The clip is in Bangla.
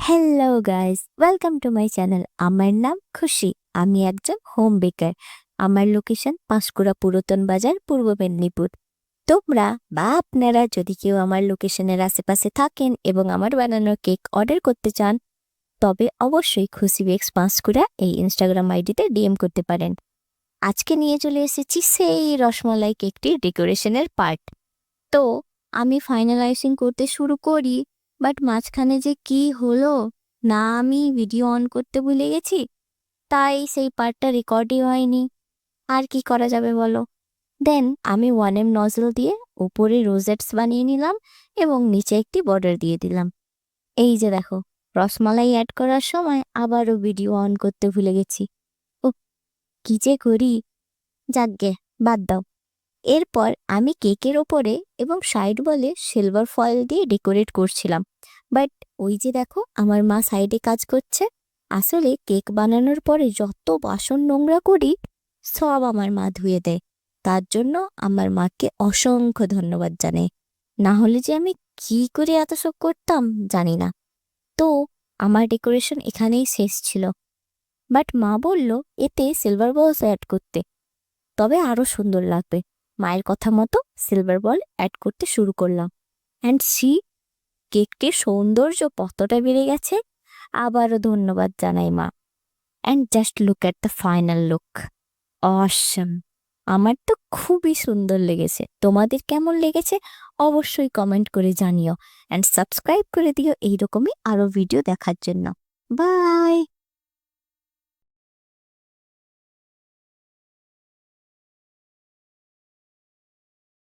Hello guys, welcome to my channel. আমার নাম খুশি। আমি একজন হোম বেকার। আমার লোকেশন পাঁশকুড়া পুরাতন বাজার, পূর্ব মেদিনীপুর। তোমরা বা আপনারা যদি কেউ আমার লোকেশনের আশেপাশে থাকেন এবং আমার বানানো কেক অর্ডার করতে চান, তবে অবশ্যই খুশি বেকস পাঁশকুড়া এই ইনস্টাগ্রাম আইডিতে ডিএম করতে পারেন। আজকে নিয়ে চলে এসেছি সেই রসমালাই কেকটির ডেকোরেশনের পার্ট। তো আমি ফাইনালাইজিং করতে শুরু করি, বাট মাঝখানে যে কি হলো, না আমি ভিডিও অন করতে ভুলে গেছি, তাই সেই পার্টটা রেকর্ডই হয়নি। আর কি করা যাবে বলো। দেন আমি 1M নজল দিয়ে উপরে রোজেটস বানিয়ে নিলাম এবং নিচে একটি বর্ডার দিয়ে দিলাম। এই যে দেখো, রসমালাই অ্যাড করার সময় আবারও ভিডিও অন করতে ভুলে গেছি। ও, কি যে করি, যাকগে, বাদ দাও। এরপর আমি কেকের ওপরে এবং সাইড বলে সিলভার ফয়েল দিয়ে ডেকোরেট করছিলাম। বাট ওই যে দেখো, আমার মা সাইডে কাজ করছে। আসলে কেক বানানোর পরে যত বাসন নোংরা করি, সব আমার মা ধুয়ে দেয়। তার জন্য আমার মাকে অসংখ্য ধন্যবাদ জানাই। না হলে যে আমি কি করে এত সব করতাম জানি না। তো আমার ডেকোরেশন এখানেই শেষ ছিল। বাট মা বলল এতে সিলভার বলস অ্যাড করতে, তবে আরো সুন্দর লাগবে। মায়ের কথা মতো সিলভার বল অ্যাড করতে শুরু করলাম। অ্যান্ড সি, কেকটির সৌন্দর্য কতটা বেড়ে গেছে। আবারও ধন্যবাদ জানাই মা। And just look at the final look, awesome. আমার তো খুবই সুন্দর লেগেছে। তোমাদের কেমন লেগেছে অবশ্যই কমেন্ট করে জানিও। অ্যান্ড সাবস্ক্রাইব করে দিও এইরকমই আরও ভিডিও দেখার জন্য। বাই।